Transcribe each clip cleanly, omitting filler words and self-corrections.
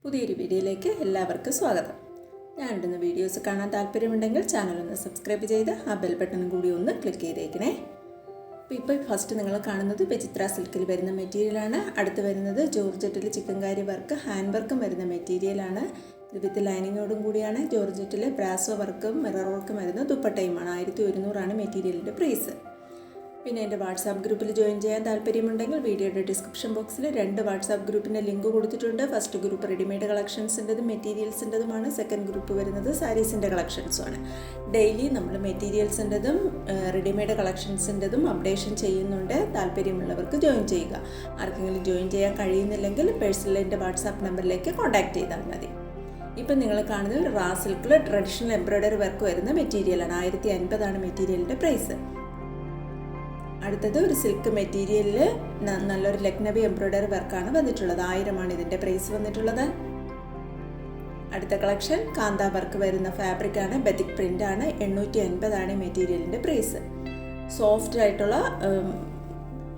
പുതിയൊരു വീഡിയോയിലേക്ക് എല്ലാവർക്കും സ്വാഗതം. ഞാനിടുന്ന വീഡിയോസ് കാണാൻ താല്പര്യമുണ്ടെങ്കിൽ ചാനലൊന്ന് സബ്സ്ക്രൈബ് ചെയ്ത് ആ ബെൽ ബട്ടണും കൂടി ഒന്ന് ക്ലിക്ക് ചെയ്തേക്കണേ. ഇപ്പോൾ ഫസ്റ്റ് നിങ്ങൾ കാണുന്നത് വിചിത്ര സിൽക്കിൽ വരുന്ന മെറ്റീരിയലാണ്. അടുത്ത് വരുന്നത് ജോർജറ്റിൽ ചിക്കൻകാരി വർക്ക് ഹാൻഡ് വർക്കും വരുന്ന മെറ്റീരിയലാണ്. ഇത് വിത്ത് ലൈനിങ്ങോടും കൂടിയാണ്. ജോർജറ്റിൽ ബ്രാസോ വർക്കും മിറർ വർക്കും വരുന്ന ദുപ്പട്ടയുമാണ്. 1100 മെറ്റീരിയലിൻ്റെ പ്രൈസ്. പിന്നെ എൻ്റെ വാട്സാപ്പ് ഗ്രൂപ്പിൽ ജോയിൻ ചെയ്യാൻ താല്പര്യമുണ്ടെങ്കിൽ വീഡിയോയുടെ ഡിസ്ക്രിപ്ഷൻ ബോക്സിൽ 2 വാട്സാപ്പ് ഗ്രൂപ്പിൻ്റെ ലിങ്ക് കൊടുത്തിട്ടുണ്ട്. ഫസ്റ്റ് ഗ്രൂപ്പ് റെഡിമെയ്ഡ് കളക്ഷൻസിൻ്റെതും മെറ്റീരിയൽസിൻ്റെതുമാണ്. സെക്കൻഡ് ഗ്രൂപ്പ് വരുന്നത് സാരീസിൻ്റെ കളക്ഷൻസുമാണ്. ഡെയിലി നമ്മൾ മെറ്റീരിയൽസിൻ്റെതും റെഡിമെയ്ഡ് കളക്ഷൻസിൻ്റെതും അപ്ഡേഷൻ ചെയ്യുന്നുണ്ട്. താല്പര്യമുള്ളവർക്ക് ജോയിൻ ചെയ്യുക. ആർക്കെങ്കിലും ജോയിൻ ചെയ്യാൻ കഴിയുന്നില്ലെങ്കിൽ പേഴ്സണൽ എൻ്റെ വാട്സാപ്പ് നമ്പറിലേക്ക് കോൺടാക്റ്റ് ചെയ്താൽ മതി. ഇപ്പം നിങ്ങൾ കാണുന്നത് റാ സിൽക്കിൽ ട്രഡീഷണൽ എംബ്രോയ്ഡറി വർക്ക് വരുന്ന മെറ്റീരിയലാണ്. 1050 മെറ്റീരിയലിൻ്റെ പ്രൈസ്. അടുത്തത് ഒരു സിൽക്ക് മെറ്റീരിയലിൽ നല്ലൊരു ലക്നവി എംബ്രോയ്ഡറി വർക്കാണ് വന്നിട്ടുള്ളത്. 1000 ഇതിൻ്റെ പ്രൈസ് വന്നിട്ടുള്ളത്. അടുത്ത കളക്ഷൻ കാന്ത വർക്ക് വരുന്ന ഫാബ്രിക്കാണ്. ബെത്തിക് പ്രിൻ്റാണ്. 850 മെറ്റീരിയലിൻ്റെ പ്രൈസ്. സോഫ്റ്റ് ആയിട്ടുള്ള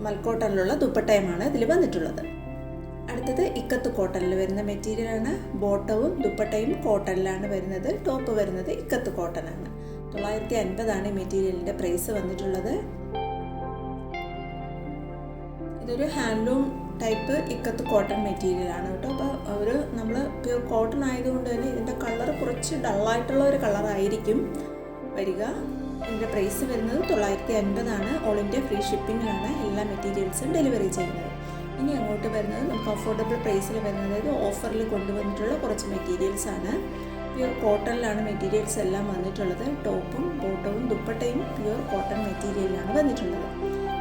മൽക്കോട്ടനിലുള്ള ദുപ്പട്ടയുമാണ് ഇതിൽ വന്നിട്ടുള്ളത്. അടുത്തത് ഇക്കത്ത് കോട്ടണിൽ വരുന്ന മെറ്റീരിയലാണ്. ബോട്ടവും ദുപ്പട്ടയും കോട്ടണിലാണ് വരുന്നത്. ടോപ്പ് വരുന്നത് ഇക്കത്ത് കോട്ടനാണ്. 950 മെറ്റീരിയലിൻ്റെ പ്രൈസ് വന്നിട്ടുള്ളത്. ഇതൊരു ഹാൻഡ്ലൂം ടൈപ്പ് ഇക്കത്ത് കോട്ടൺ മെറ്റീരിയലാണ് കേട്ടോ. അപ്പോൾ നമ്മൾ പ്യൂർ കോട്ടൺ ആയതുകൊണ്ട് തന്നെ ഇതിൻ്റെ കളർ കുറച്ച് ഡള്ളായിട്ടുള്ള ഒരു കളറായിരിക്കും വരിക. ഇതിൻ്റെ പ്രൈസ് വരുന്നത് 950. ഓൾ ഇന്ത്യ ഫ്രീ ഷിപ്പിങ്ങിലാണ് എല്ലാ മെറ്റീരിയൽസും ഡെലിവറി ചെയ്യുന്നത്. ഇനി അങ്ങോട്ട് വരുന്നത് നമുക്ക് അഫോർഡബിൾ പ്രൈസിൽ വരുന്നത്, അതായത് ഓഫറിൽ കൊണ്ടുവന്നിട്ടുള്ള കുറച്ച് മെറ്റീരിയൽസാണ്. പ്യൂർ കോട്ടണിലാണ് മെറ്റീരിയൽസ് എല്ലാം വന്നിട്ടുള്ളത്. ടോപ്പും ബോട്ടവും ദുപ്പട്ടയും പ്യൂർ കോട്ടൺ മെറ്റീരിയലാണ് വന്നിട്ടുള്ളത്.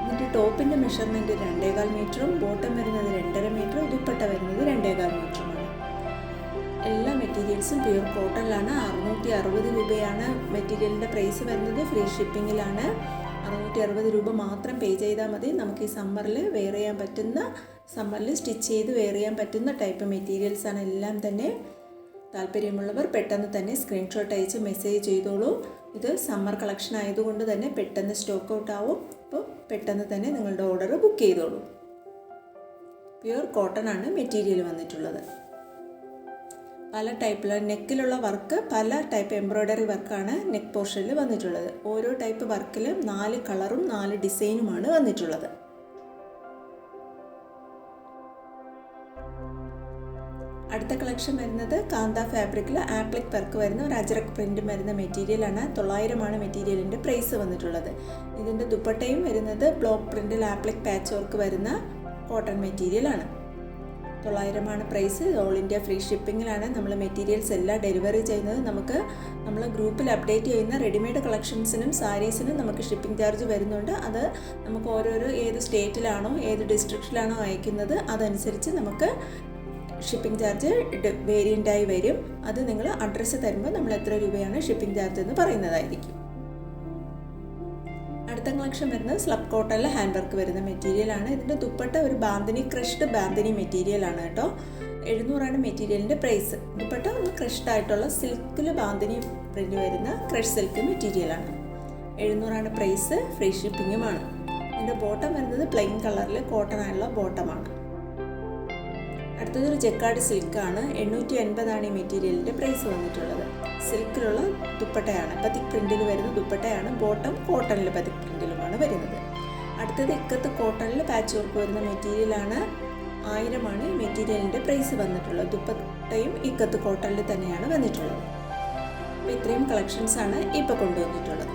ഇതിൻ്റെ ടോപ്പിൻ്റെ മെഷർമെൻറ്റ് 2.25 മീറ്ററും ബോട്ടം വരുന്നത് 2.5 മീറ്ററും ദുപ്പട്ട വരുന്നത് 2.25 മീറ്ററുമാണ്. എല്ലാ മെറ്റീരിയൽസും പ്യൂർ കോട്ടണിലാണ്. 660 രൂപയാണ് മെറ്റീരിയലിൻ്റെ പ്രൈസ് വരുന്നത്. ഫ്രീ ഷിപ്പിങ്ങിലാണ്. 660 രൂപ മാത്രം പേ ചെയ്താൽ മതി. നമുക്ക് ഈ സമ്മറിൽ വെയർ ചെയ്യാൻ പറ്റുന്ന, സമ്മറിൽ സ്റ്റിച്ച് ചെയ്ത് വെയർ ചെയ്യാൻ പറ്റുന്ന ടൈപ്പ് മെറ്റീരിയൽസാണ് എല്ലാം തന്നെ. താല്പര്യമുള്ളവർ പെട്ടെന്ന് തന്നെ സ്ക്രീൻഷോട്ട് അയച്ച് മെസ്സേജ് ചെയ്തോളൂ. ഇത് സമ്മർ കളക്ഷൻ ആയതുകൊണ്ട് തന്നെ പെട്ടെന്ന് സ്റ്റോക്ക് ഔട്ട് ആവും. അപ്പോൾ പെട്ടെന്ന് തന്നെ നിങ്ങളുടെ ഓർഡർ ബുക്ക് ചെയ്തോളൂ. പ്യൂർ കോട്ടൺ ആണ് മെറ്റീരിയൽ വന്നിട്ടുള്ളത്. പല ടൈപ്പിലുള്ള നെക്കിലുള്ള വർക്ക്, പല ടൈപ്പ് എംബ്രോയ്ഡറി വർക്കാണ് നെക്ക് പോർഷനിൽ വന്നിട്ടുള്ളത്. ഓരോ ടൈപ്പ് വർക്കിലും 4 കളറും 4 ഡിസൈനുമാണ് വന്നിട്ടുള്ളത്. അടുത്ത കളക്ഷൻ വരുന്നത് കാന്ത ഫാബ്രിക്കിൽ ആപ്ലിക് വർക്ക് വരുന്ന ഒരു അജറക് പ്രിൻ്റ് വരുന്ന മെറ്റീരിയലാണ്. 900 മെറ്റീരിയലിൻ്റെ പ്രൈസ് വന്നിട്ടുള്ളത്. ഇതിൻ്റെ ദുപ്പട്ടയും വരുന്നത് ബ്ലോക്ക് പ്രിൻ്റിൽ ആപ്ലിക് പാച്ച് വർക്ക് വരുന്ന കോട്ടൺ മെറ്റീരിയലാണ്. 900 പ്രൈസ്. ഓൾ ഇന്ത്യ ഫ്രീ ഷിപ്പിങ്ങിലാണ് നമ്മൾ മെറ്റീരിയൽസ് എല്ലാം ഡെലിവറി ചെയ്യുന്നത്. നമ്മൾ ഗ്രൂപ്പിൽ അപ്ഡേറ്റ് ചെയ്യുന്ന റെഡിമെയ്ഡ് കളക്ഷൻസിനും സാരീസിനും നമുക്ക് ഷിപ്പിംഗ് ചാർജ് വരുന്നുണ്ട്. അത് നമുക്ക് ഓരോരോ ഏത് സ്റ്റേറ്റിലാണോ ഏത് ഡിസ്ട്രിക്റ്റിലാണോ അയക്കുന്നത് അതനുസരിച്ച് നമുക്ക് ഷിപ്പിംഗ് ചാർജ് വേരിയൻ്റായി വരും. അത് നിങ്ങൾ അഡ്രസ്സ് തരുമ്പോൾ നമ്മൾ എത്ര രൂപയാണ് ഷിപ്പിംഗ് ചാർജ് എന്ന് പറയുന്നതായിരിക്കും. അടുത്ത കളക്ഷൻ വരുന്നത് സ്ലബ് കോട്ടണിൽ ഹാൻഡ് വർക്ക് വരുന്ന മെറ്റീരിയലാണ്. ഇതിൻ്റെ ദുപ്പട്ട ഒരു ബാന്തിനി ക്രഷ്ഡ് ബാന്തിനി മെറ്റീരിയലാണ് കേട്ടോ. 700 മെറ്റീരിയലിൻ്റെ പ്രൈസ്. ദുപ്പട്ട ഒന്ന് ക്രഷ്ഡ് ആയിട്ടുള്ള സിൽക്കിൽ ബാന്തിനി പ്രിൻ്റ് വരുന്ന ക്രഷ് സിൽക്ക് മെറ്റീരിയലാണ്. 700 പ്രൈസ്. ഫ്രീ ഷിപ്പിങ്ങുമാണ്. ഇതിൻ്റെ ബോട്ടം വരുന്നത് പ്ലെയിൻ കളറിൽ കോട്ടൺ ആയുള്ള ബോട്ടമാണ്. അടുത്തതൊരു ജക്കാർഡ് സിൽക്കാണ്. 850 ഈ മെറ്റീരിയലിൻ്റെ പ്രൈസ് വന്നിട്ടുള്ളത്. സിൽക്കിലുള്ള ദുപ്പട്ടയാണ്. ബതിക് പ്രിൻറ്റിൽ വരുന്ന ദുപ്പട്ടയാണ്. ബോട്ടം കോട്ടണിൽ ബതിക് പ്രിൻറ്റിലുമാണ് വരുന്നത്. അടുത്തത് ഇക്കത്ത് കോട്ടണിൽ പാച്ച് വർക്ക് വരുന്ന മെറ്റീരിയലാണ്. 1000 ഈ മെറ്റീരിയലിൻ്റെ പ്രൈസ് വന്നിട്ടുള്ളത്. ദുപ്പട്ടയും ഇക്കത്ത് കോട്ടണിൽ തന്നെയാണ് വന്നിട്ടുള്ളത്. അപ്പോൾ ഇത്രയും കളക്ഷൻസാണ് ഇപ്പോൾ കൊണ്ടുവന്നിട്ടുള്ളത്.